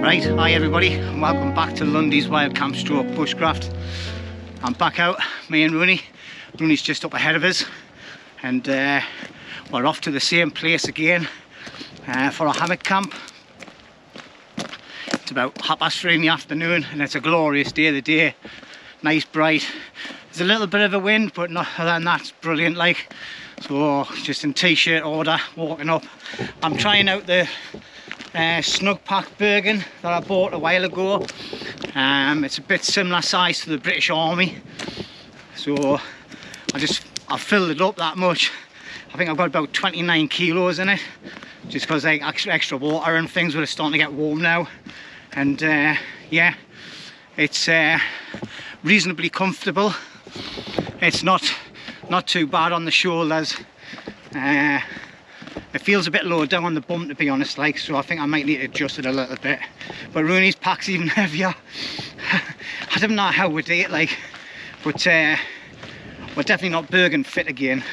Right, hi everybody, and welcome back to Lundy's Wild Camp Stroke Bushcraft. I'm back out, me and Roney. Roney's just up ahead of us, and we're off to the same place again for a hammock camp. It's about 3:30 in the afternoon, and it's a glorious day of the day. Nice, bright. There's a little bit of a wind, but not other than that, it's brilliant. Like, so just in t-shirt order, walking up. I'm trying out the snugpak Bergen that I bought a while ago. It's a bit similar size to the British Army, so I've filled it up that much. I think I've got about 29 kilos in it, just because like extra water and things, but it's starting to get warm now. And yeah, it's reasonably comfortable. It's not too bad on the shoulders. It feels a bit low down on the bum, to be honest, like, so I think I might need to adjust it a little bit. But Rooney's pack's even heavier. I don't know how we do it, like, but we're definitely not Bergen fit again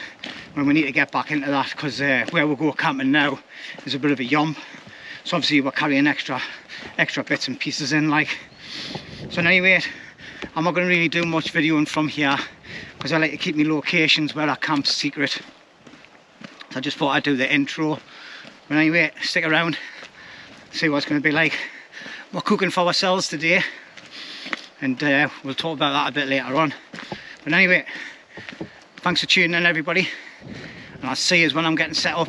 when we need to get back into that, because where we go camping now is a bit of a yomp. So obviously we're carrying extra bits and pieces in, like. So anyway, I'm not going to really do much videoing from here, because I like to keep my locations where I camp secret. I just thought I'd do the intro. But anyway, stick around, see what it's going to be like. We're cooking for ourselves today, and we'll talk about that a bit later on. But anyway, thanks for tuning in, everybody, and I'll see you when I'm getting set up.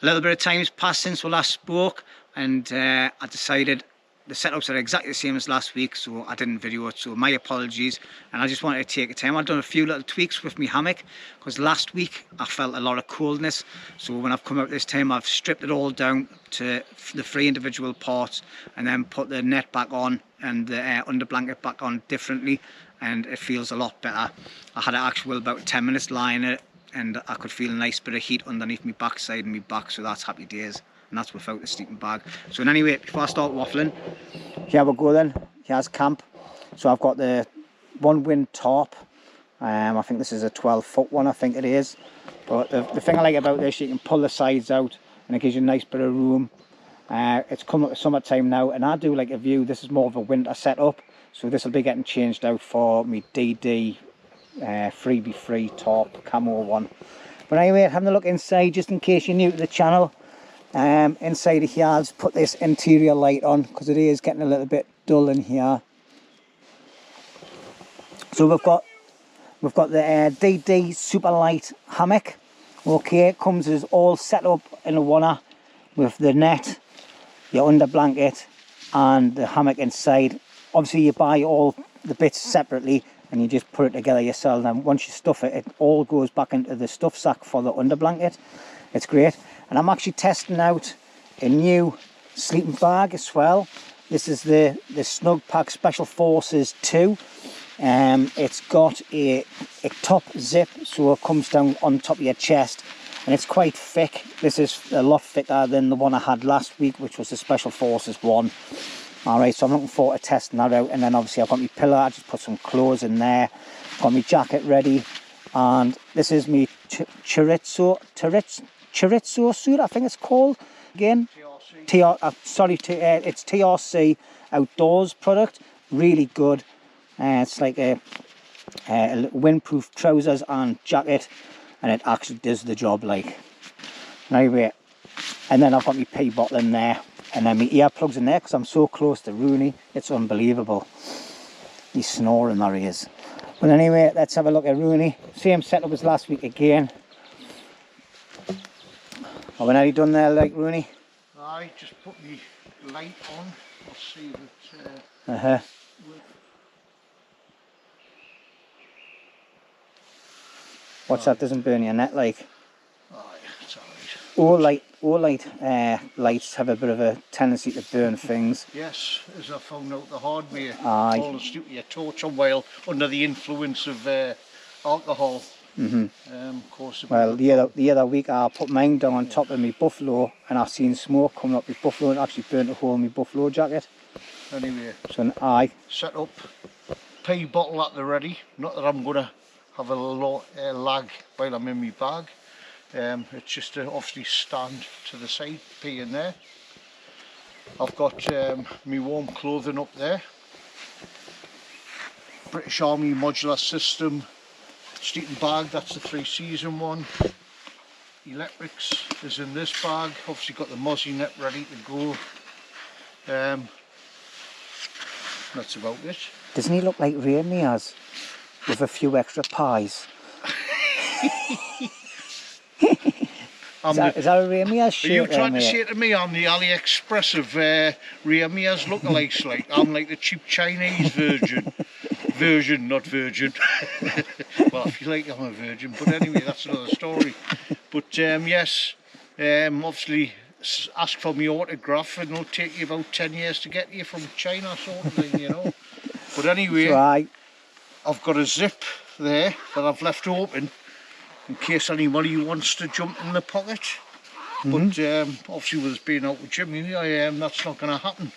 A little bit of time's passed since we last spoke, and I decided the setups are exactly the same as last week, so I didn't video it, so my apologies. And I just wanted to take a time. I've done a few little tweaks with my hammock, because last week I felt a lot of coldness, so when I've come out this time I've stripped it all down to the 3 individual parts, and then put the net back on and the under blanket back on differently, and it feels a lot better. I had an actual about 10 minutes lying in it, and I could feel a nice bit of heat underneath my backside and my back, so that's happy days. And that's without the sleeping bag. So anyway, before I start waffling, here we go then. Here's camp. So I've got the onewind tarp. I think this is a 12-foot one, I think it is. But the thing I like about this, you can pull the sides out and it gives you a nice bit of room. It's come up to summertime now, and I do like a view. This is more of a winter setup, so this will be getting changed out for me DD 3x3 tarp camo one. But anyway, having a look inside, just in case you're new to the channel. Inside of here, I've put this interior light on because it is getting a little bit dull in here. So we've got the DD super light hammock. Okay, it comes as all set up in a oneer with the net, your under blanket, and the hammock inside. Obviously, you buy all the bits separately and you just put it together yourself. And once you stuff it, it all goes back into the stuff sack for the under blanket. It's great. And I'm actually testing out a new sleeping bag as well. This is the snugpak Special Forces 2. It's got a top zip, so it comes down on top of your chest, and it's quite thick. This is a lot thicker than the one I had last week, which was the Special Forces one. Alright, so I'm looking forward to testing that out. And then obviously I've got my pillow, I just put some clothes in there, got my jacket ready, and this is my chorizo suit, I think it's called again. TRC. It's TRC Outdoors product. Really good. It's like a windproof trousers and jacket, and it actually does the job, like. Anyway, and then I've got my pee bottle in there, and then my earplugs in there because I'm so close to Rooney. It's unbelievable. He's snoring, there he is. But anyway, let's have a look at Rooney. Same setup as last week again. Are we nearly done there, like, Rooney? I just put the light on. I'll see that. What's that? Doesn't burn your net, like? It's alright. All lights have a bit of a tendency to burn things. Yes, as I found out the hard way. Aye. Fall asleep with your torch on while under the influence of alcohol. Of course. Well, the other week I put mine down on top of my buffalo, and I seen smoke coming up my buffalo, and actually burnt a hole in my buffalo jacket. Anyway, so aye. Set up, pee bottle at the ready. Not that I'm gonna have a lag while I'm in my bag. It's just to obviously stand to the side, pee in there. I've got my warm clothing up there. British Army modular system sleeping bag, that's the 3-season one. Electrics is in this bag. Obviously got the mozzie net ready to go. That's about it. Doesn't he look like Roneys with a few extra pies? Is that a Roneys shirt? Are you trying to say to me I'm the AliExpress of Roneys lookalikes? Like I'm like the cheap Chinese version, not virgin. Well, I feel like I'm a virgin, but anyway, that's another story. But yes, obviously ask for my autograph and it'll take you about 10 years to get you from China, sort of thing, you know. But anyway, right. I've got a zip there that I've left open in case anybody wants to jump in the pocket. But obviously with us being out with Jimmy, that's not going to happen.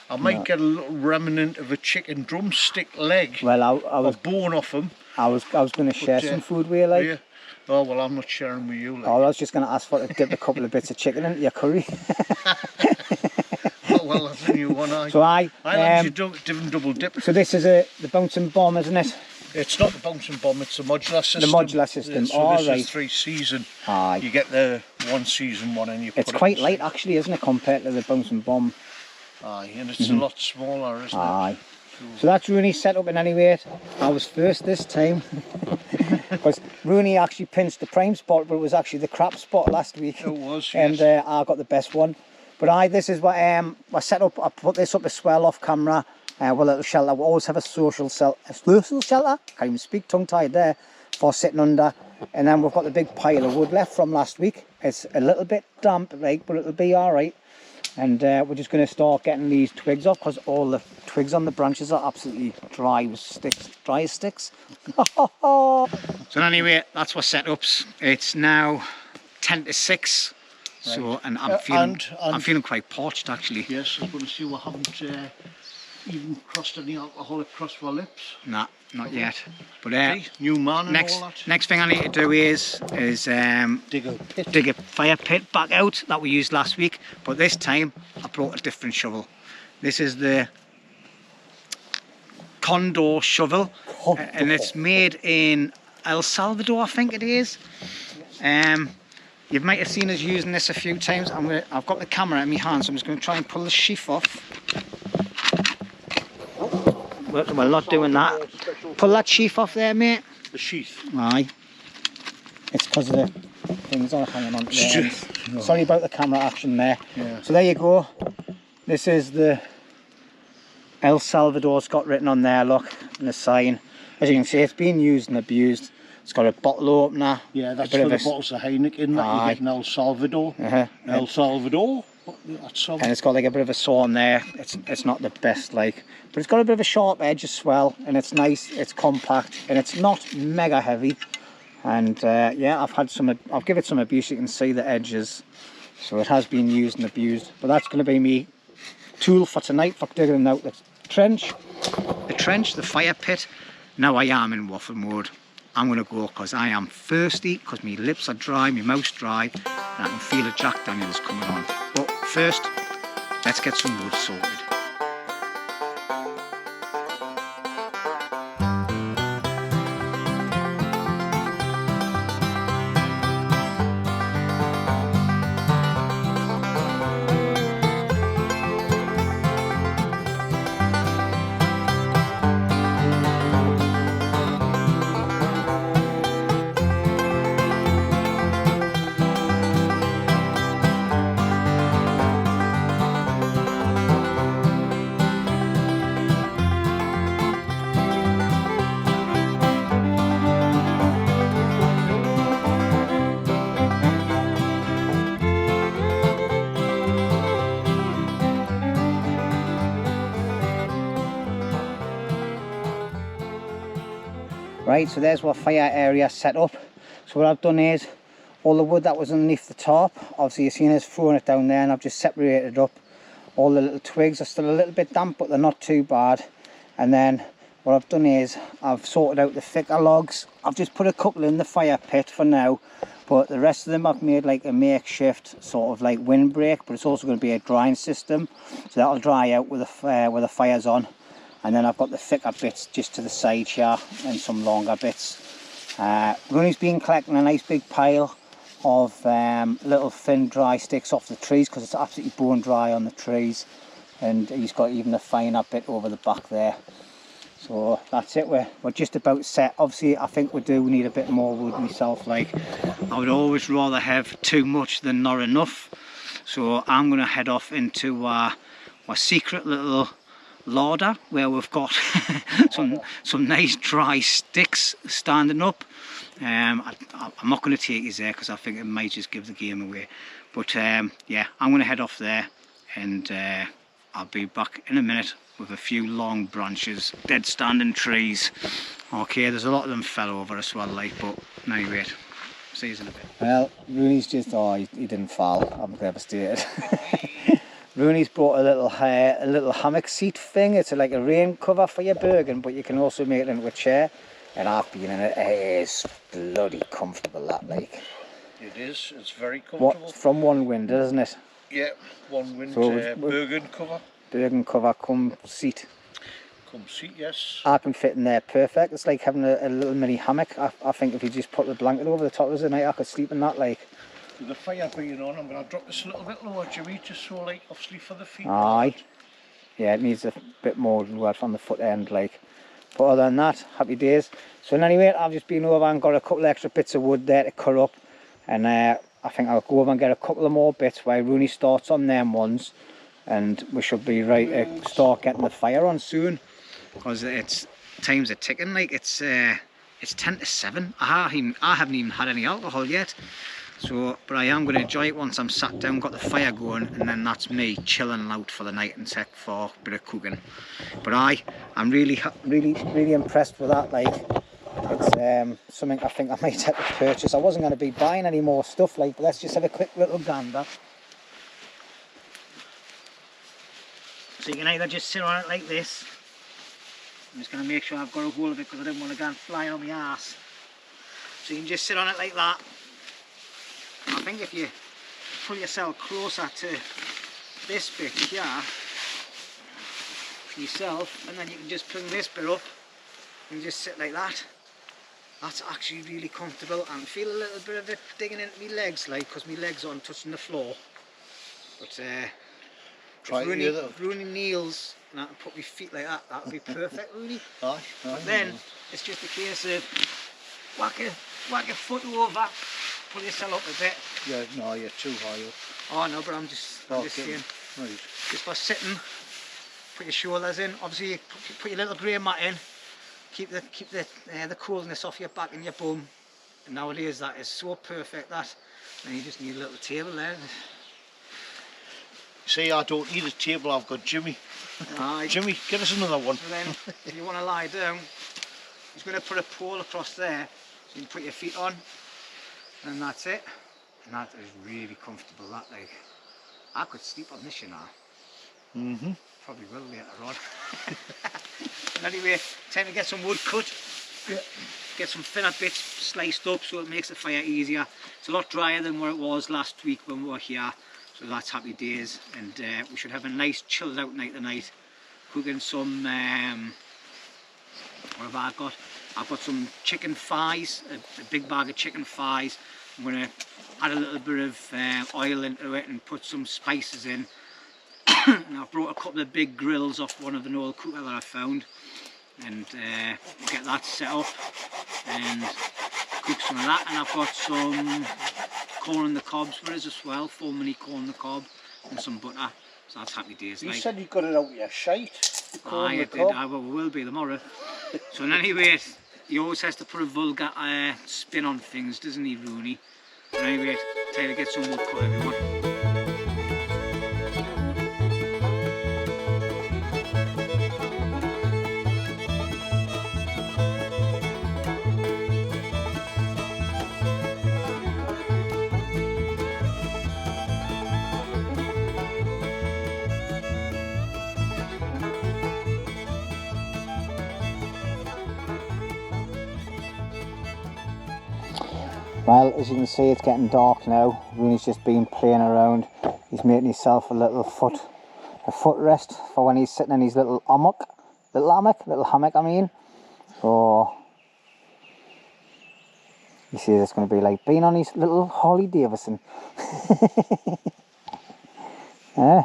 I might get a little remnant of a chicken drumstick leg. Well, I was bone off him. I was going to share some food with you, like. Yeah. Oh well, I'm not sharing with you. Like. Oh, I was just going to ask for to dip a couple of bits of chicken into your curry. Oh well, that's a new one. So I like double dip. So this is the bouncing bomb, isn't it? It's not the bouncing bomb, it's the modular system. The modular system. So all this right. is 3-season. Aye. You get the 1-season one and you put it's quite light actually, isn't it, compared to the bouncing bomb? Aye, and it's a lot smaller, isn't it? Aye. So that's Rooney's setup in any way. I was first this time. Because Rooney actually pinched the prime spot, but it was actually the crap spot last week. It was, yes. And I got the best one. But this is what I set up. I put this up as well off camera. Well, little shelter. We always have a social shelter. Can't even speak, tongue-tied there, for sitting under. And then we've got the big pile of wood left from last week. It's a little bit damp, like, but it'll be all right. And we're just going to start getting these twigs off because all the twigs on the branches are absolutely dry with sticks, dry as sticks. So anyway, that's what setups. It's now 10 to 6. Right. So and I'm feeling quite parched actually. Yes, I'm going to see we haven't even crossed any alcohol across our lips. Nah, not yet. But new man and all that. Next thing I need to do is dig a fire pit back out that we used last week. But this time I brought a different shovel. This is the Condor shovel, and it's made in El Salvador, I think it is. You might have seen us using this a few times. I've got the camera in my hand, so I'm just going to try and pull the sheath off. We're not doing that. Pull that sheath off there, mate. The sheath? Aye. It's because of the things are hanging on to there. Sorry about the camera action there. Yeah. So there you go. This is the El Salvador's got written on there, look, and the sign. As you can see, it's been used and abused. It's got a bottle opener. Yeah, that's for the bottles of Heineken that you get in El Salvador. El Salvador. And it's got like a bit of a saw on there. It's not the best, like, but it's got a bit of a sharp edge as well, and it's nice, it's compact, and it's not mega heavy. And yeah, I'll give it some abuse. You can see the edges, so it has been used and abused. But that's going to be me tool for tonight for digging out the trench, the fire pit. Now I am in waffle mode. I'm going to go because I am thirsty, because my lips are dry, my mouth's dry, and I can feel a Jack Daniels coming on. But first, let's get some wood sorted. Right, so there's our fire area set up. So what I've done is, all the wood that was underneath the top, obviously you've seen us throwing it down there, and I've just separated up. All the little twigs are still a little bit damp, but they're not too bad. And then what I've done is, I've sorted out the thicker logs. I've just put a couple in the fire pit for now. But the rest of them I've made like a makeshift sort of like windbreak, but it's also going to be a drying system, so that'll dry out with the fire's on. And then I've got the thicker bits just to the side here and some longer bits. Roney's been collecting a nice big pile of little thin dry sticks off the trees because it's absolutely bone dry on the trees, and he's got even a finer bit over the back there. So that's it, we're just about set. Obviously I think we do need a bit more wood myself. Like, I would always rather have too much than not enough, so I'm going to head off into our secret little larder where we've got some nice dry sticks standing up. I'm not going to take you there because I think it might just give the game away, but yeah, I'm going to head off there, and I'll be back in a minute with a few long branches, dead standing trees. Okay, there's a lot of them fell over as well, like, but anyway, see you in a bit. Well, Rooney's just, oh, he didn't fall, I'm devastated. Rooney's brought a little hammock seat thing. It's like a rain cover for your Bergen, but you can also make it into a chair. And I've been in it. It is bloody comfortable, that, like. It is. It's very comfortable. What, from onewind, isn't it? Yeah, onewind, so Bergen cover. Bergen cover, come seat. Come seat, yes. I can fit in there perfect. It's like having a little mini hammock. I think if you just put the blanket over the top of the night, I could sleep in that, like. With the fire being on, I'm going to drop this a little bit lower, Jimmy, just so, like, obviously for the feet. Aye. Yeah, it needs a bit more work on the foot end, like. But other than that, happy days. So anyway, I've just been over and got a couple extra bits of wood there to cut up, and I think I'll go over and get a couple of more bits while Rooney starts on them ones, and we should be right to start getting the fire on soon, because it's time's are ticking. Like, it's 10 to 7. I haven't even had any alcohol yet. So, but I am going to enjoy it once I'm sat down, got the fire going, and then that's me chilling out for the night and tech for a bit of cooking. But I'm really impressed with that. Like, it's something I think I might have to purchase. I wasn't going to be buying any more stuff, like, but let's just have a quick little gander. So you can either just sit on it like this. I'm just going to make sure I've got a hold of it because I didn't want to go and fly on my ass. So you can just sit on it like that. I think if you pull yourself closer to this bit here yourself, and then you can just bring this bit up and just sit like that, that's actually really comfortable. And feel a little bit of it digging into my legs, like, because my legs aren't touching the floor. But if Rooney kneels and I can put my feet like that, that would be perfect, Rooney. But then it's just a case of whack your foot over, pull yourself up a bit. Yeah, no, you're too high up. Oh no, but I'm just saying, right. Just for sitting, put your shoulders in. Obviously, put your little grey mat in. Keep the coolness off your back and your bum. And nowadays that is so perfect that. And you just need a little table there. See, I don't need a table. I've got Jimmy. Jimmy, get us another one. So then, if you want to lie down, he's going to put a pole across there, so you can put your feet on. And that's it. And that is really comfortable, that, like. I could sleep on this, you know. Probably will later on. And anyway, time to get some wood cut. Yeah. Get some thinner bits sliced up so it makes the fire easier. It's a lot drier than what it was last week when we were here. So that's happy days. And we should have a nice chilled out night tonight. Cooking some, what have I got? I've got some chicken thighs, a big bag of chicken thighs. I'm going to add a little bit of oil into it and put some spices in. And I've brought a couple of big grills off one of the old cooker that I found. And we'll get that set up and cook some of that. And I've got some corn on the cobs for us as well, 4 mini corn on the cob and some butter. So that's happy days. You said you got it out of your shite. I did, I will be tomorrow. So anyway, he always has to put a vulgar spin on things, doesn't he, Rooney? But anyway, time to get some wood cut, everyone. Well, as you can see, it's getting dark now. Rooney's just been playing around. He's making himself a footrest for when he's sitting in his little hammock. Little hammock, I mean. So, you see, it's going to be like being on his little Harley Davidson. Yeah.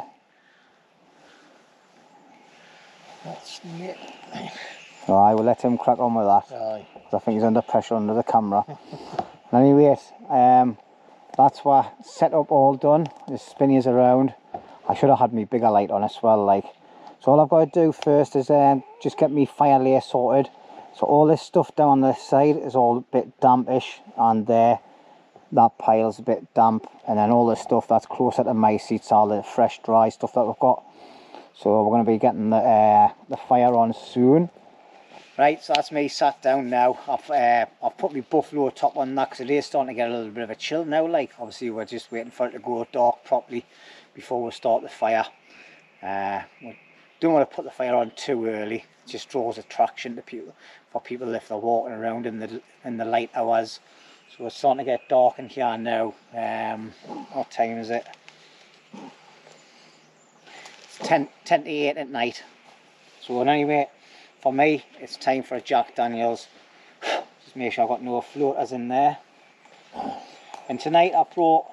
That's neat. So I will let him crack on with that. Aye. I think he's under pressure under the camera. Anyway, that's what setup all done. The spinnies around. I should have had my bigger light on as well, like. So all I've got to do first is just get me fire layer sorted. So all this stuff down this side is all a bit dampish, and that pile's a bit damp, and then all the stuff that's closer to my seats, all the fresh dry stuff that we've got. So we're going to be getting the fire on soon. Right, so that's me sat down now. I've put my buffalo top on that because it is starting to get a little bit of a chill now. Like, obviously we're just waiting for it to go dark properly before we start the fire. We don't want to put the fire on too early. It just draws attraction to people, for people if they're walking around in the light hours. So it's starting to get dark in here now. What time is it? It's 10 to 8 at night. So anyway, for me, it's time for a Jack Daniels. Just make sure I've got no floaters in there. And tonight I brought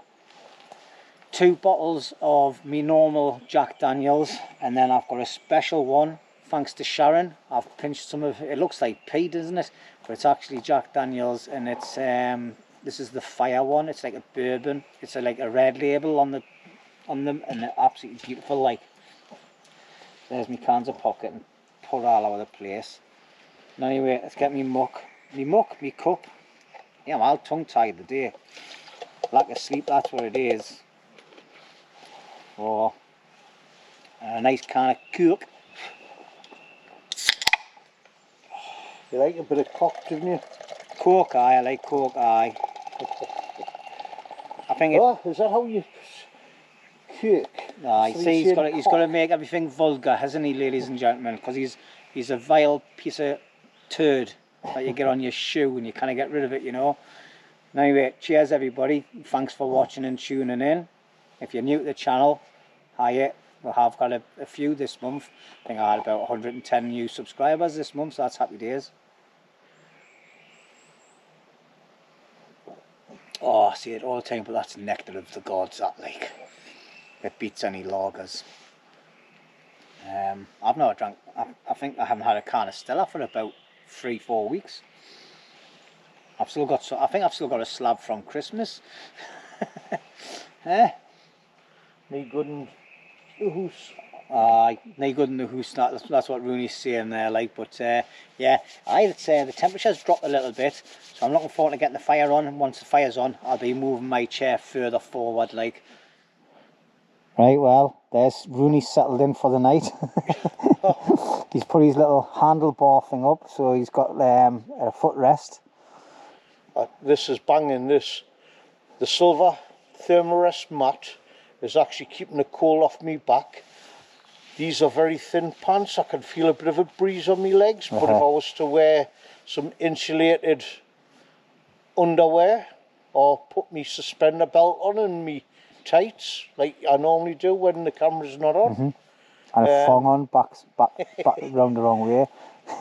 2 bottles of me normal Jack Daniels, and then I've got a special one, thanks to Sharon. I've pinched some of it. Looks like peat, doesn't it? But it's actually Jack Daniels, and it's this is the fire one. It's like a bourbon. It's like a red label on them, and they're absolutely beautiful. Like, there's my cans of pocket and put all over the place. And anyway, let's get me muck, me cup. Yeah, I'm all tongue tied today. Lack of sleep, that's what it is. Oh, and a nice can of Coke. You like a bit of cock, didn't you? Coke, I like Coke, I think it... Oh, is that how you cook? Aye, see, he's got to make everything vulgar, hasn't he, ladies and gentlemen? Because he's a vile piece of turd that you get on your shoe and you kind of get rid of it, you know. Anyway, cheers everybody. Thanks for watching and tuning in. If you're new to the channel, hiya. We have got a few this month. I think I had about 110 new subscribers this month, so that's happy days. Oh, I see it all the time, but that's nectar of the gods, that, like. It beats any lagers. I've not drank, I think I haven't had a can of Stella for about 3-4 weeks. I've still got, I think I've still got a slab from Christmas. Eh? Me good and the hoose. Aye, no good in the hoose. That's what Rooney's saying there, like. But yeah, I'd say the temperature's dropped a little bit, so I'm looking forward to getting the fire on. And once the fire's on, I'll be moving my chair further forward, like. Right, well, there's Rooney settled in for the night. He's put his little handlebar thing up, so he's got a footrest. This is banging this. The silver thermarest mat is actually keeping the cold off me back. These are very thin pants. I can feel a bit of a breeze on my legs, but if I was to wear some insulated underwear or put me suspender belt on and me tights like I normally do when the camera's not on. And a thong on, back round the wrong way.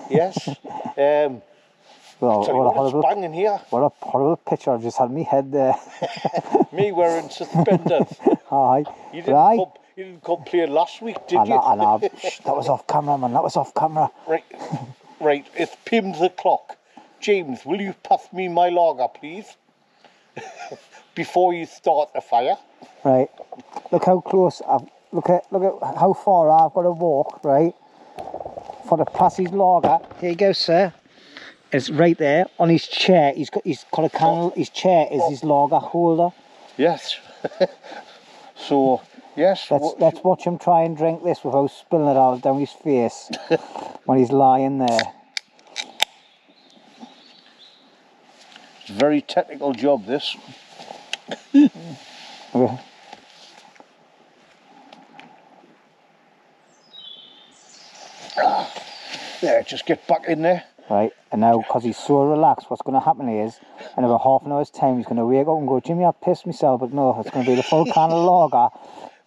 Yes. Well, what a horrible, banging here. What a horrible picture I've just had me head there. Me wearing suspenders. Aye. You didn't come play last week, did you? I know. That was off camera, man. That was off camera. Right. It's pinned the clock. James, will you pass me my lager, please? Before you start the fire. Right. Look how close look at how far I've got to walk, right? For the pass his lager. Here you go, sir. It's right there on his chair. He's got a candle. His chair is his lager holder. Yes. So yes. Let's watch him try and drink this without spilling it all down his face when he's lying there. It's a very technical job, this. Okay. There, just get back in there. right? And now, because he's so relaxed, what's going to happen is, in about half an hour's time, he's going to wake up and go, Jimmy, I pissed myself, but no, it's going to be the full can of lager.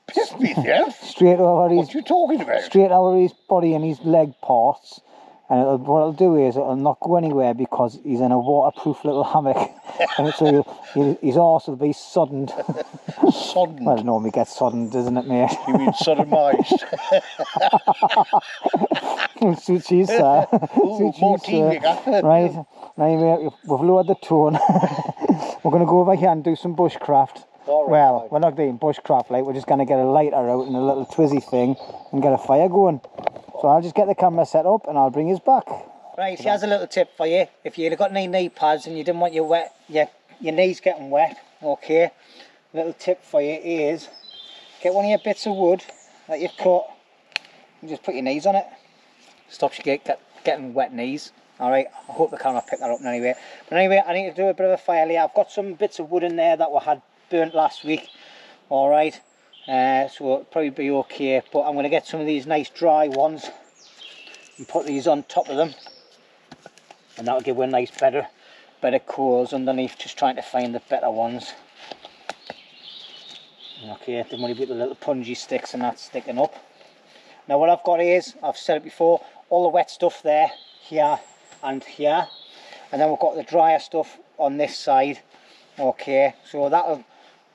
Pissed myself? Straight over his... What you talking about? Straight over his body and his leg parts. And what it'll do is, it'll not go anywhere because he's in a waterproof little hammock. And so his arse will be soddened. Soddened? Well, it normally gets soddened, doesn't it, mate? You mean sodomised? Suits you, sir. Ooh, more TV. Right, anyway, we've lowered the tone. We're going to go over here and do some bushcraft. Right, well, right. we're not doing bushcraft, like, we're just going to get a lighter out and a little twizzy thing and get a fire going. So I'll just get the camera set up and I'll bring his back. Right, here's a little tip for you. If you've got any knee pads and you didn't want your knees getting wet, okay, little tip for you is get one of your bits of wood that you've cut and just put your knees on it. Stops you getting wet knees. Alright, I hope the camera picked that up anyway. But anyway, I need to do a bit of a fire layer. I've got some bits of wood in there that we had burnt last week. Alright, so it'll probably be okay. But I'm going to get some of these nice dry ones and put these on top of them. And that'll give a nice better coals underneath, just trying to find the better ones. Okay, don't worry about the little pungy sticks and that sticking up. Now what I've got is, I've said it before, all the wet stuff there, here and here. And then we've got the drier stuff on this side. Okay, so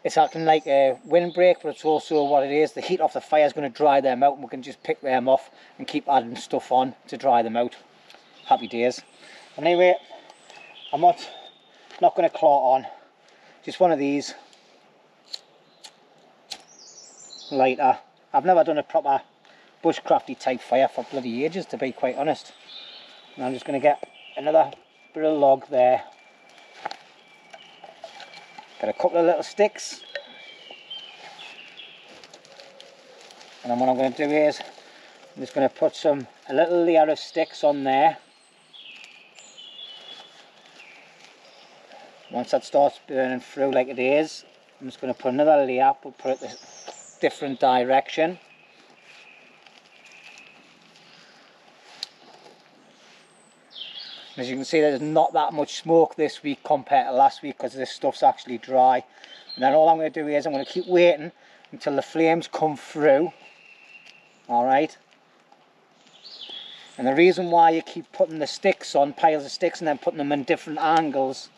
it's acting like a windbreak, but it's also what it is. The heat off the fire is going to dry them out and we can just pick them off and keep adding stuff on to dry them out. Happy days. Anyway, I'm not going to claw on. Just one of these. Lighter. I've never done a proper bushcrafty type fire for bloody ages, to be quite honest. And I'm just going to get another bit of log there. Got a couple of little sticks. And then what I'm going to do is, I'm just going to put a little layer of sticks on there. Once that starts burning through like it is, I'm just going to put another layer, but put it a different direction. As you can see, there's not that much smoke this week compared to last week because this stuff's actually dry. And then all I'm going to do is I'm going to keep waiting until the flames come through. Alright. And the reason why you keep putting the sticks on, piles of sticks, and then putting them in different angles,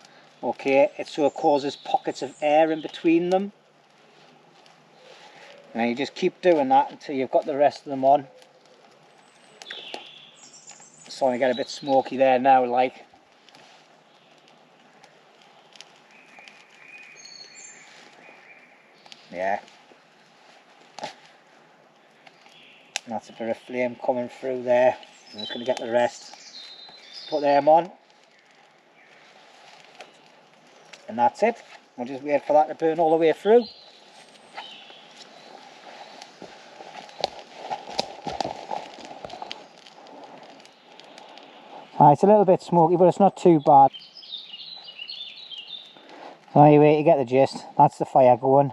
okay, it's so it causes pockets of air in between them. And you just keep doing that until you've got the rest of them on. Starting to get a bit smoky there now, like. Yeah. And that's a bit of flame coming through there. I'm just going to get the rest. Put them on. And that's it. We'll just wait for that to burn all the way through. It's a little bit smoky, but it's not too bad. So anyway, you get the gist. That's the fire going.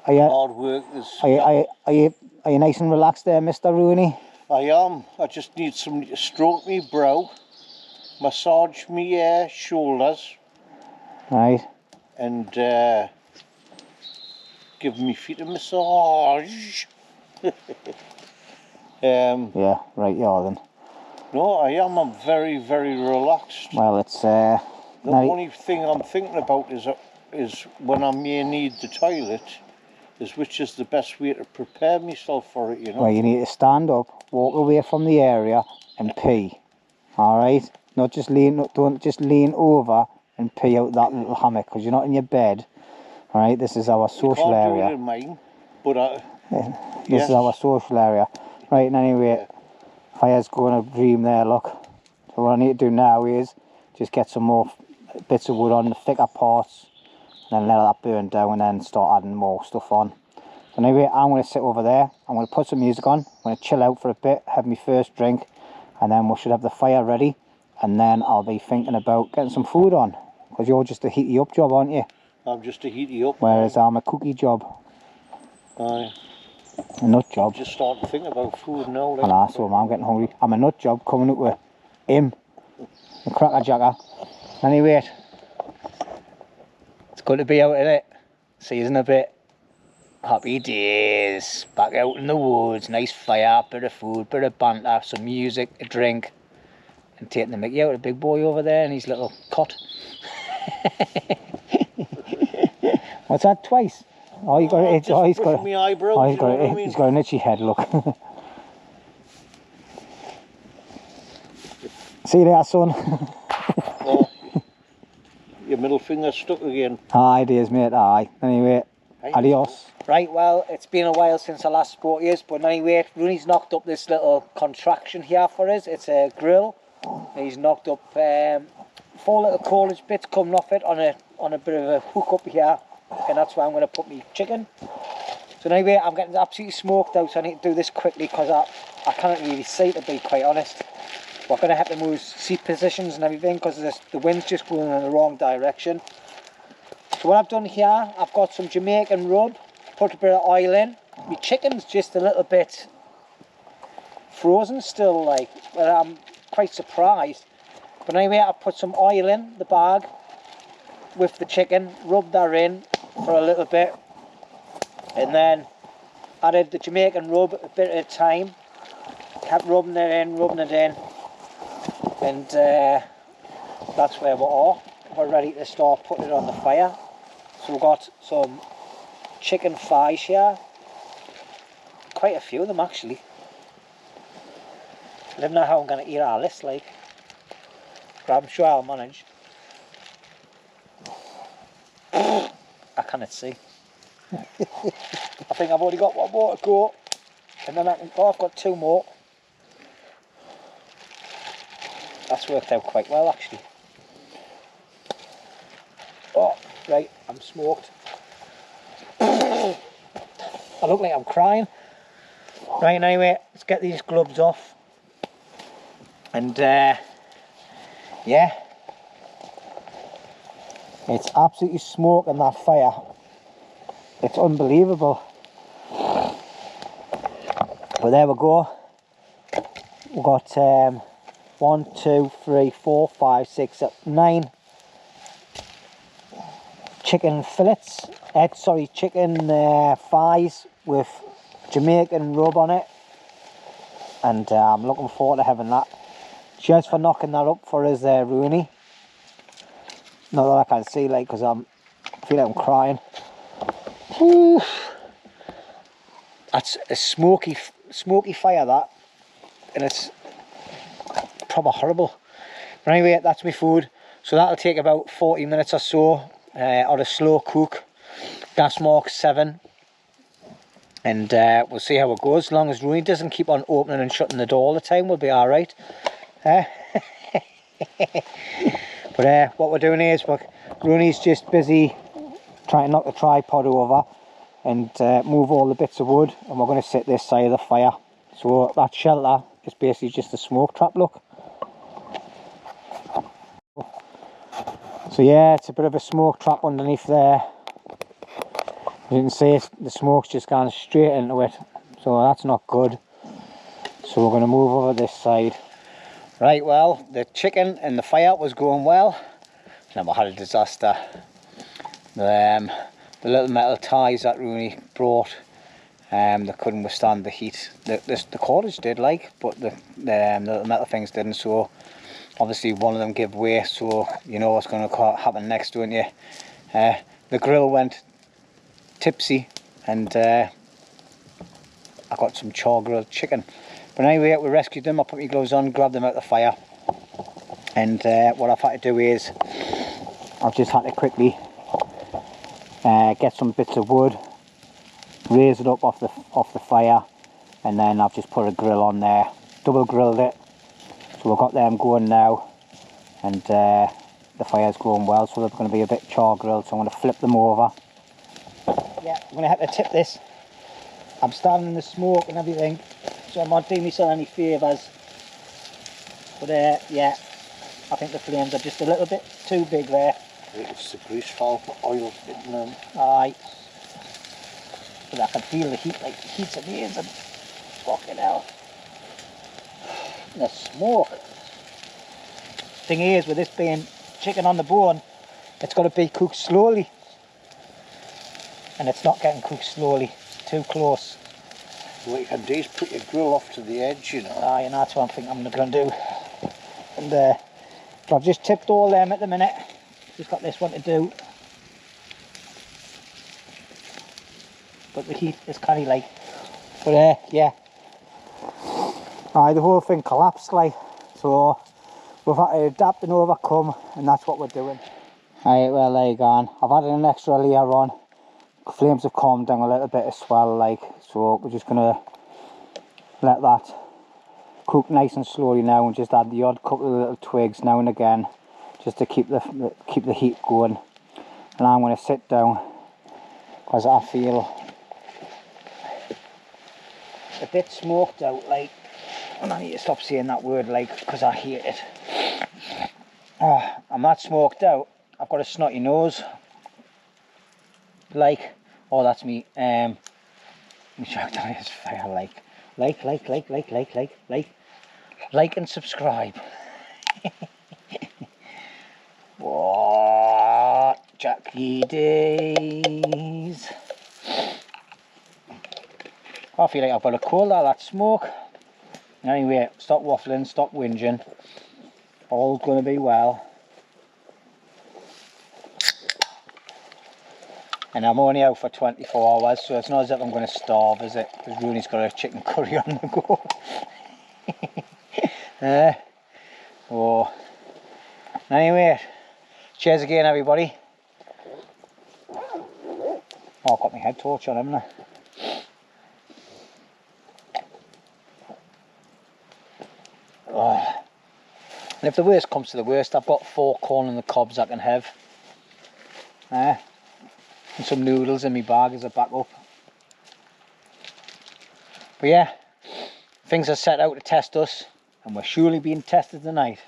Hard work is... Are you nice and relaxed there, Mr. Roney? I am. I just need somebody to stroke me brow, massage me shoulders. Right. And give me feet a massage. Yeah, right you are then. No, I am. I'm very, very relaxed. Well, it's... the only thing I'm thinking about is when I may need the toilet, is which is the best way to prepare myself for it, you know. Well, you need to stand up, walk away from the area and pee. Alright? Not just don't just lean over and pee out that little hammock, because you're not in your bed. Alright, this is our social area. I can't do it in mine, but this is our social area. Right, and anyway, fire's going to dream there, look. So what I need to do now is just get some more bits of wood on the thicker parts, and then let that burn down, and then start adding more stuff on. So anyway, I'm going to sit over there. I'm going to put some music on. I'm going to chill out for a bit, have my first drink, and then we should have the fire ready. And then I'll be thinking about getting some food on, because you're just a heaty up job, aren't you? I'm just to heat you up. Whereas I'm a cookie job. Aye. A nut job. Just starting to think about food now. Like. And so I'm getting hungry. I'm a nut job coming up with him, the cracker jacker. Anyway, it's good to be out in it. Season a bit. Happy days. Back out in the woods. Nice fire, bit of food, bit of banter, some music, a drink. And taking the mickey out of the big boy over there in his little cot. What's that? Twice? Oh, you got it. Oh, he's got my eyebrows, oh, he's got an itchy head. Look. See you there, son. Oh, your middle finger's stuck again. Aye, it is, mate. Aye. Anyway, adios. Right, well, it's been a while since I last spoke to you, but anyway, Rooney's knocked up this little contraction here for us. It's a grill. He's knocked up 4 little cordage bits coming off it on a bit of a hook up here, and that's where I'm going to put my chicken. So anyway, I'm getting absolutely smoked out, so I need to do this quickly because I can't really see, to be quite honest. We're going to have to move seat positions and everything because the wind's just going in the wrong direction. So what I've done here, I've got some Jamaican rub, put a bit of oil in. My chicken's just a little bit frozen still, like, but I'm quite surprised. But anyway, I put some oil in the bag with the chicken, rubbed that in for a little bit, and then added the Jamaican rub a bit at a time, kept rubbing it in, and that's where we are. We're ready to start putting it on the fire. So we've got some chicken thighs here, quite a few of them actually. I don't know how I'm going to eat all this, like, but I'm sure I'll manage. I cannot see. I think I've only got 1 more to go, and then I can go. I've got 2 more. That's worked out quite well actually. Oh, right, I'm smoked. I look like I'm crying. Right, anyway, let's get these gloves off. And yeah, it's absolutely smoking that fire. It's unbelievable. But there we go. We've got 1, 2, 3, 4, 5, 6, 9 chicken fillets. Chicken thighs with Jamaican rub on it. And I'm looking forward to having that. Cheers for knocking that up for us there, Roney. Not that I can see, like, because I feel like I'm crying. Whew. That's a smoky fire, that, and it's proper horrible. But anyway, that's my food. So that'll take about 40 minutes or so on a slow cook. Gas mark 7. And we'll see how it goes. As long as Rooney doesn't keep on opening and shutting the door all the time, we'll be alright. But what we're doing is, Rooney's just busy trying to knock the tripod over and move all the bits of wood, and we're going to sit this side of the fire. So that shelter is basically just a smoke trap, look. So yeah, it's a bit of a smoke trap underneath there. As you can see, the smoke's just gone straight into it, so that's not good. So we're going to move over this side. Right, well, the chicken and the fire was going well, and then we had a disaster. The little metal ties that Rooney brought, they couldn't withstand the heat. The cordage did, like, but the little metal things didn't, so obviously one of them gave way, so you know what's going to happen next, don't you? The grill went tipsy, and I got some char grilled chicken. But anyway, we rescued them. I put my gloves on, grabbed them out of the fire, and what I've had to do is I've just had to quickly get some bits of wood, raise it up off the fire, and then I've just put a grill on there, double grilled it. So we've got them going now, and the fire's going well, so they're going to be a bit char grilled, so I'm going to flip them over. Yeah, I'm going to have to tip this. I'm standing in the smoke and everything, so I'm not doing myself any favours. But yeah, I think the flames are just a little bit too big there. It's the grease foul oil hitting them. Aye. But I can feel the heat, like the heat's amazing. Fucking hell. And the smoke. Thing is, with this being chicken on the bone, it's got to be cooked slowly. And it's not getting cooked slowly. It's too close. What you can do is put your grill off to the edge, you know. Aye, and that's what I'm thinking I'm going to do. And but I've just tipped all them at the minute. Just got this one to do. But the heat is kind of like, but yeah. Aye, the whole thing collapsed like, so we've had to adapt and overcome, and that's what we're doing. Alright, well there you go. I've added an extra layer on. Flames have calmed down a little bit as well, like, so we're just gonna let that cook nice and slowly now, and just add the odd couple of little twigs now and again, just to keep the heat going. And I'm gonna sit down because I feel a bit smoked out, like, and I need to stop saying that word, like, because I hate it. I'm not smoked out. I've got a snotty nose. Like, oh, that's me. Let me check down his fire. Like and subscribe. What Jackie days. I feel like I've got a cold out of that smoke. Anyway, stop waffling, stop whinging. All's going to be well. And I'm only out for 24 hours, so it's not as if I'm going to starve, is it? Because Roney's got a chicken curry on the go. Oh. Anyway, cheers again, everybody. Oh, I've got my head torch on, haven't I? Oh. And if the worst comes to the worst, I've got 4 corn on the cobs I can have. And some noodles in my bag as a backup. But yeah, things are set out to test us, and we're surely being tested tonight.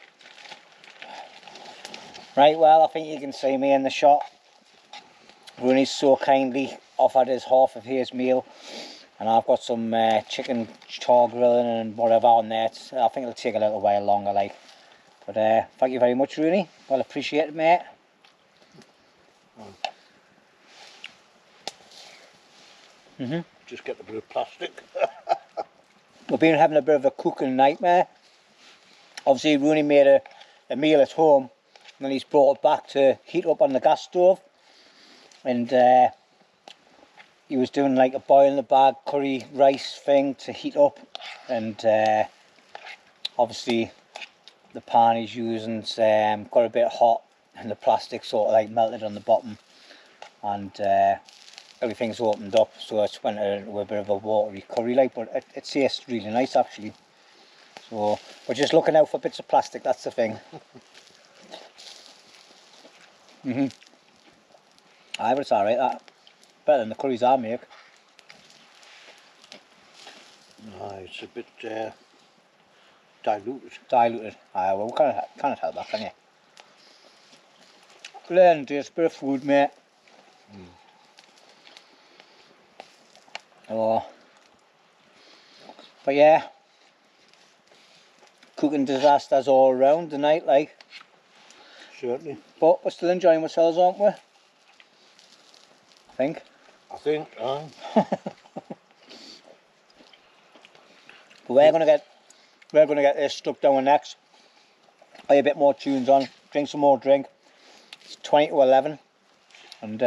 Right, well, I think you can see me in the shot. Roney's so kindly offered us half of his meal, and I've got some chicken char grilling and whatever on there. I think it'll take a little while longer, like. But thank you very much, Roney. Well appreciated, mate. Just get a bit of plastic. We've been having a bit of a cooking nightmare. Obviously, Roney made a meal at home, and then he's brought it back to heat up on the gas stove. And he was doing like a boil in the bag curry rice thing to heat up. And obviously, the pan he's using's got a bit hot, and the plastic sort of like melted on the bottom. And everything's opened up, so it's went into a bit of a watery curry like, but it tastes really nice actually. So we're just looking out for bits of plastic, that's the thing. Aye, but it's alright, that. Better than the curries I make. No, it's a bit diluted. Diluted. Aye, well, we can't help that, can you? Learn to taste a bit of food, mate. Oh. But yeah, cooking disasters all around tonight, like. Certainly. But we're still enjoying ourselves, aren't we? I think. Aye. But we're gonna get this stuck down our necks. Play a bit more tunes on, drink some more drink. It's 20 to 11, and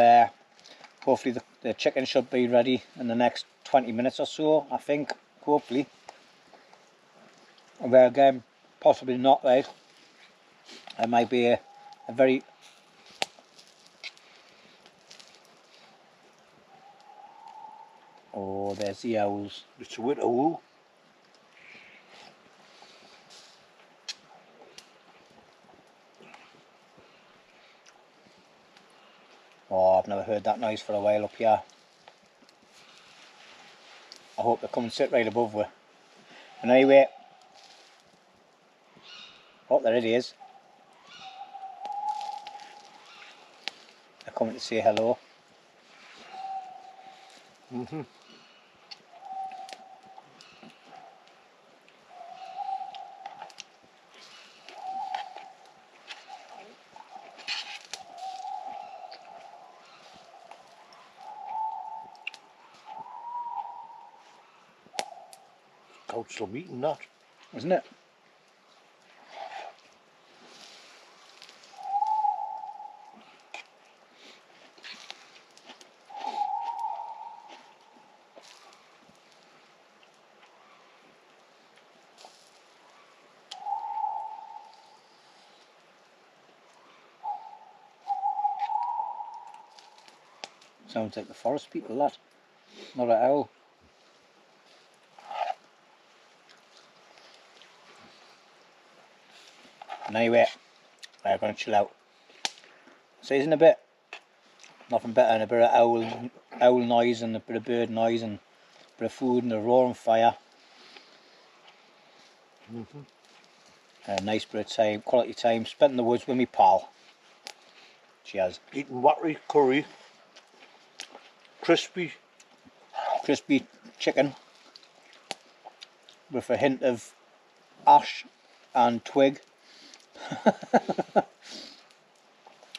hopefully the chicken should be ready in the next 20 minutes or so, I think, hopefully. But again, possibly not, right? It might be a very... Oh, there's the owls. It's a winter wool. Oh, I've never heard that noise for a while up here. I hope they come and sit right above we. And anyway, oh, there it is. coming to say hello. Council meeting that. Isn't it? Sounds like the forest people, that. Not an owl. And anyway, we're going to chill out. Season a bit. Nothing better than a bit of owl noise and a bit of bird noise and a bit of food and a roaring fire. A nice bit of time, quality time spent in the woods with me pal. Cheers. Eating watery curry. Crispy Chicken with a hint of ash and twig.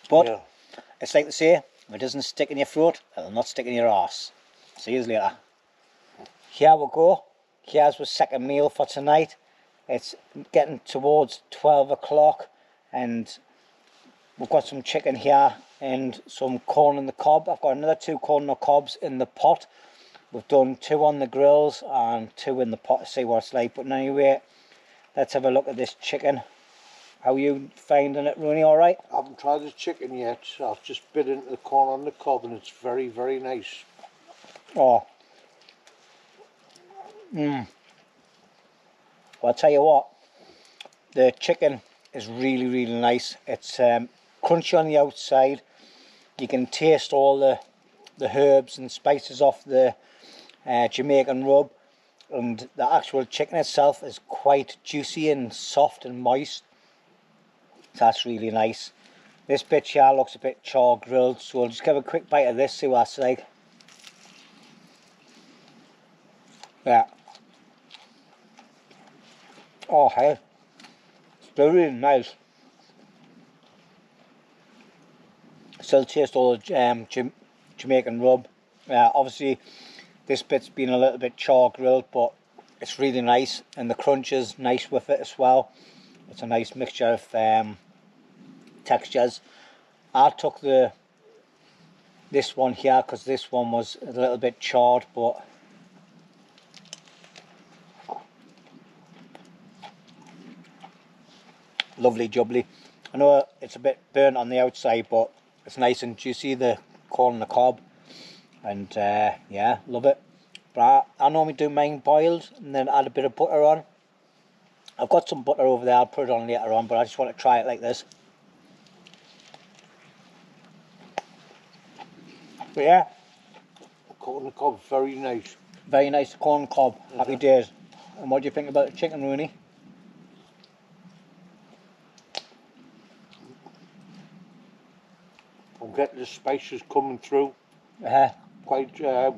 But yeah. It's like they say, if it doesn't stick in your throat, it'll not stick in your arse. See you later. Here we go. Here's our second meal for tonight. It's getting towards 12 o'clock and we've got some chicken here and some corn on the cob. I've got another 2 corn on the cobs in the pot. We've done 2 on the grills and 2 in the pot to see what it's like. But anyway, let's have a look at this chicken. How are you finding it, Roney? All right? I haven't tried the chicken yet. I've just bit into the corn on the cob and it's very, very nice. Oh. Well, I'll tell you what. The chicken is really, really nice. It's crunchy on the outside. You can taste all the herbs and spices off the Jamaican rub, and the actual chicken itself is quite juicy and soft and moist. So that's really nice. This bit here looks a bit char grilled, so I'll just give a quick bite of this, see what it's like. Yeah. Oh hey, it's really nice. Still taste all the Jamaican rub. Obviously this bit's been a little bit char grilled, but it's really nice, and the crunch is nice with it as well. It's a nice mixture of textures. I took this one here because this one was a little bit charred, but lovely jubbly. I know it's a bit burnt on the outside, but it's nice and juicy, the corn on the cob, and yeah, love it. But I normally do mine boiled and then add a bit of butter on. I've got some butter over there, I'll put it on later on, but I just want to try it like this. But yeah, Corn on the cob, very nice. very nice corn cob. Happy days. And what do you think about the chicken, Rooney? I'm getting the spices coming through. Quite it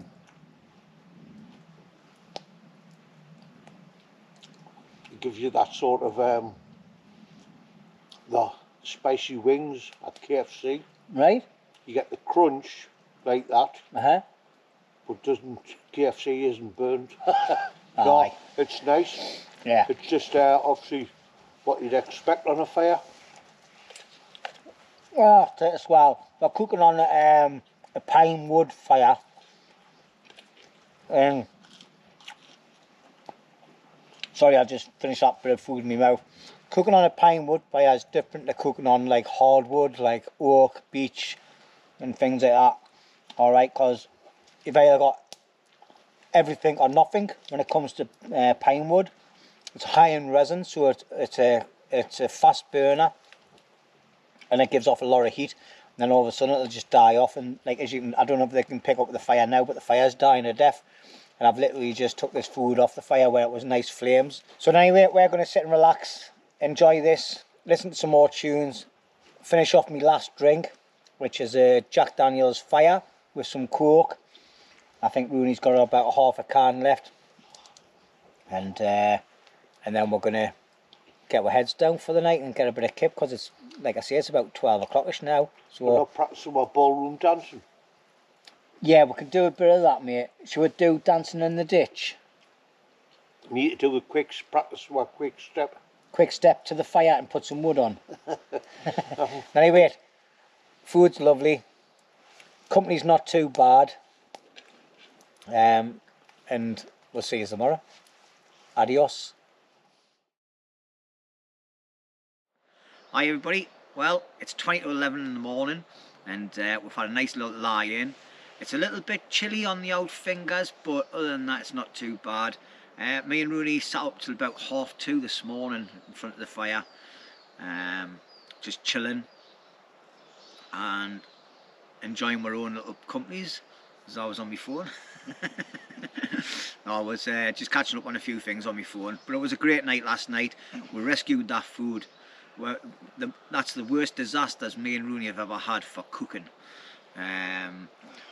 gives you that sort of the spicy wings at KFC. Right? You get the crunch like that, but KFC isn't burnt. No, Aye. it's nice. Yeah. It's just obviously what you'd expect on a fire. Well, as well, we're cooking on a pine wood fire, and sorry, I just finished that bit of food in my mouth. Cooking on a pine wood fire is different to cooking on like hardwood, like oak, beech, and things like that. All right, because you've either got everything or nothing when it comes to pine wood. It's high in resin, so it's a fast burner, and it gives off a lot of heat. And then all of a sudden it'll just die off, and like as you can, I don't know if they can pick up the fire now, but the fire's dying to death. And I've literally just took this food off the fire where it was nice flames. So anyway, we're going to sit and relax, enjoy this, listen to some more tunes, finish off my last drink, which is a Jack Daniel's Fire with some Coke. I think Rooney's got about half a can left, and then we're gonna get our heads down for the night and get a bit of kip, because it's, like I say, it's about 12 o'clockish now. So we're not practicing our ballroom dancing. Yeah, we could do a bit of that, mate. Should we do dancing in the ditch? We need to do a practice our quick step. Quick step to the fire and put some wood on. Anyway, food's lovely. Company's not too bad. And we'll see you tomorrow. Adios. Hi everybody. Well, it's 20 to 11 in the morning, and we've had a nice little lie in. It's a little bit chilly on the old fingers, but other than that it's not too bad. Me and Rooney sat up till about 2:30 this morning in front of the fire, just chilling and enjoying our own little companies, as I was on my phone. I was just catching up on a few things on my phone, but it was a great night last night. We rescued that food. That's the worst disasters me and Rooney have ever had for cooking.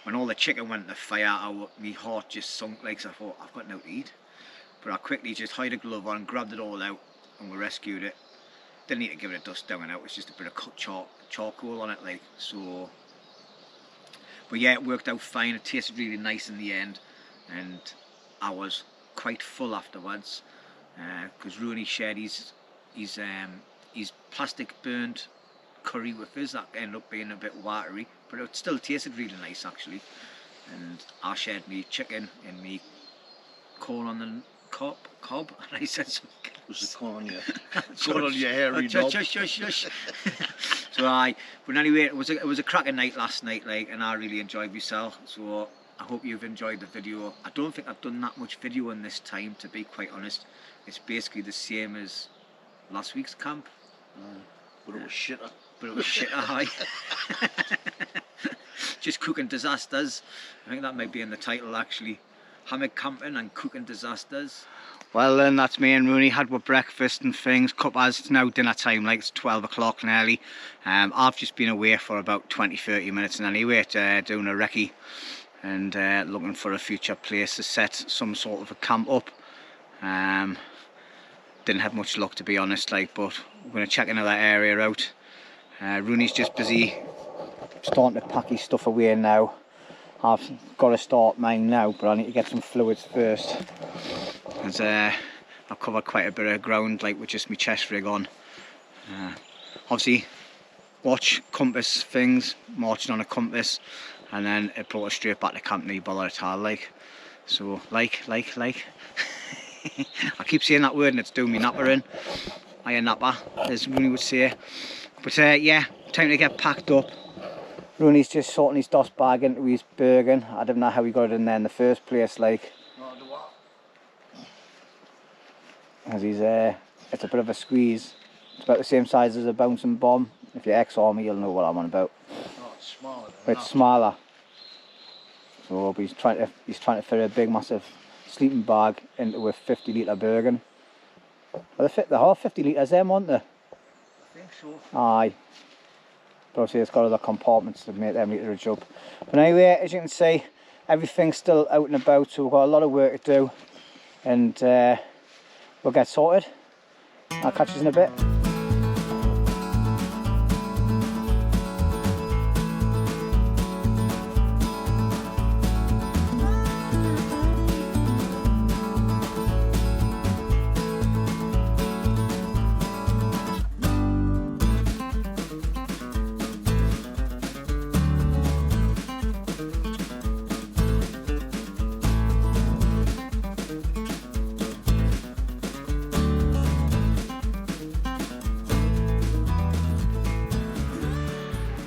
When all the chicken went in the fire, my heart just sunk, like, so I thought, I've got no to eat. But I quickly just hired a glove on, grabbed it all out, and we rescued it. Didn't need to give it a dust down and out, it's just a bit of charcoal on it, like, so. But yeah, it worked out fine. It tasted really nice in the end, and I was quite full afterwards, because Rooney shared his plastic burnt curry with us. That ended up being a bit watery, but it still tasted really nice actually. And I shared me chicken and me corn on the cob, and I said something. Was it corn on your corn on your hairy knob? Shush. But anyway, it was a cracking night last night, like, and I really enjoyed myself. So I hope you've enjoyed the video. I don't think I've done that much video in this time, to be quite honest. It's basically the same as last week's camp. But it was shitter. Aye. Just cooking disasters. I think that might be in the title actually. Hammock camping and cooking disasters. Well then, that's me and Rooney had our breakfast and things. It's now dinner time, like it's 12 o'clock nearly. I've just been away for about 20-30 minutes and anyway, doing a recce and looking for a future place to set some sort of a camp up. Didn't have much luck, to be honest, like, but we're going to check another area out. Rooney's just busy starting to pack his stuff away now. I've got to start mine now, but I need to get some fluids first. As I've covered quite a bit of ground, like, with just my chest rig on. Obviously, watch compass things, marching on a compass, and then it brought us straight back to camp, no bother at all, like. So, like. I keep saying that word and it's doing me napper in. I a napper, as Rooney would say. But yeah, time to get packed up. Rooney's just sorting his DOS bag into his Bergen. I don't know how he got it in there in the first place, like. As he's it's a bit of a squeeze. It's about the same size as a bouncing bomb. If you're ex-army, you'll know what I'm on about. Oh, it's smaller. It's smaller. So he's trying to fit a big, massive sleeping bag into a 50-litre Bergen. Well, they're all 50 litres, them, aren't they? I think so. Aye. But obviously it's got other compartments to make them litre up. But anyway, as you can see, everything's still out and about, so we've got a lot of work to do. And we'll get sorted. I'll catch you in a bit.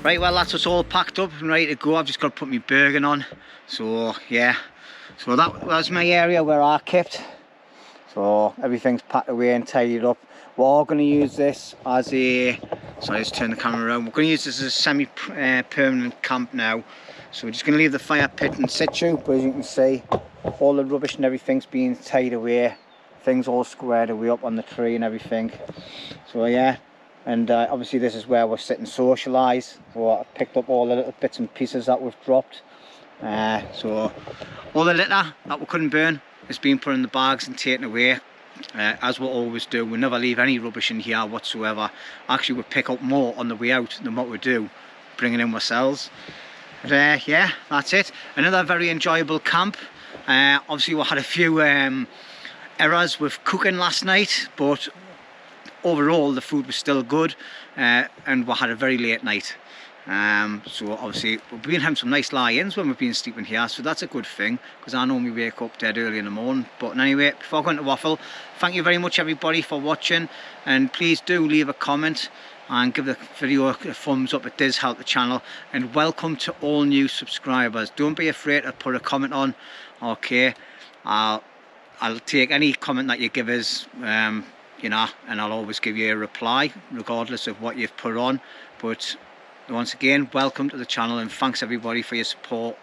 Right, well, that's us all packed up and ready to go. I've just got to put my Bergen on. So yeah, so that was my area where I kept. So everything's packed away and tidied up. We're all going to use this as a, sorry, let's turn the camera around. We're going to use this as a semi-permanent camp now. So we're just going to leave the fire pit in situ, but as you can see, all the rubbish and everything's being tied away. Things all squared away up on the tree and everything. So yeah, and obviously this is where we're sitting socialise. So I picked up all the little bits and pieces that we've dropped. So all the litter that we couldn't burn is being put in the bags and taken away. As we always do, we never leave any rubbish in here whatsoever. Actually, we pick up more on the way out than what we do bringing in ourselves. But yeah, that's it. Another very enjoyable camp. Obviously we had a few errors with cooking last night, but overall the food was still good, and we had a very late night. So obviously we've been having some nice lie-ins when we've been sleeping here, so that's a good thing, because I normally wake up dead early in the morning. But anyway, before I go into waffle, thank you very much everybody for watching, and please do leave a comment and give the video a thumbs up. It does help the channel. And welcome to all new subscribers. Don't be afraid to put a comment on. Okay, I'll take any comment that you give us, you know, and I'll always give you a reply regardless of what you've put on. But once again, welcome to the channel, and thanks everybody for your support.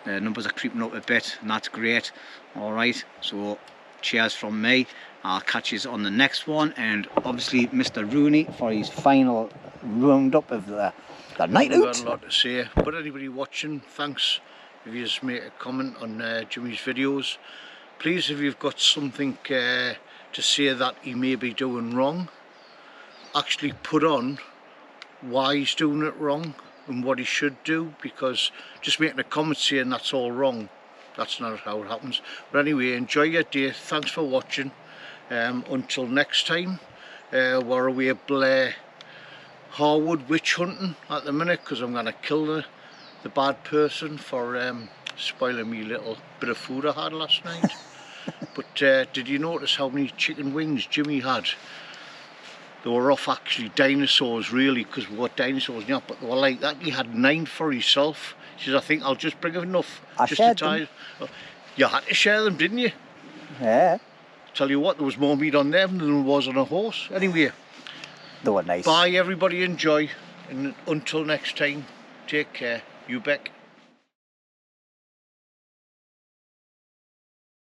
The numbers are creeping up a bit, and that's great. All right, so cheers from me. I'll catch you on the next one, and obviously Mr. Roney for his final roundup of the night out. I've got a lot to say, but anybody watching, thanks if you just make a comment on Jimmy's videos. Please, if you've got something to say that he may be doing wrong, actually put on why he's doing it wrong and what he should do, because just making a comment saying that's all wrong, that's not how it happens. But anyway, enjoy your day. Thanks for watching. Until next time, we're away at Blair Harwood witch hunting at the minute, because I'm going to kill the bad person for spoiling me little bit of food I had last night. But did you notice how many chicken wings Jimmy had? They were off actually dinosaurs really, because we got dinosaurs now, but they were like that. He had 9 for himself. He says, I think I'll just bring enough just to tie. You had to share them, didn't you? Yeah. Tell you what, there was more meat on them than there was on a horse. Anyway, They were nice. bye everybody, enjoy, and until next time, take care. You bet.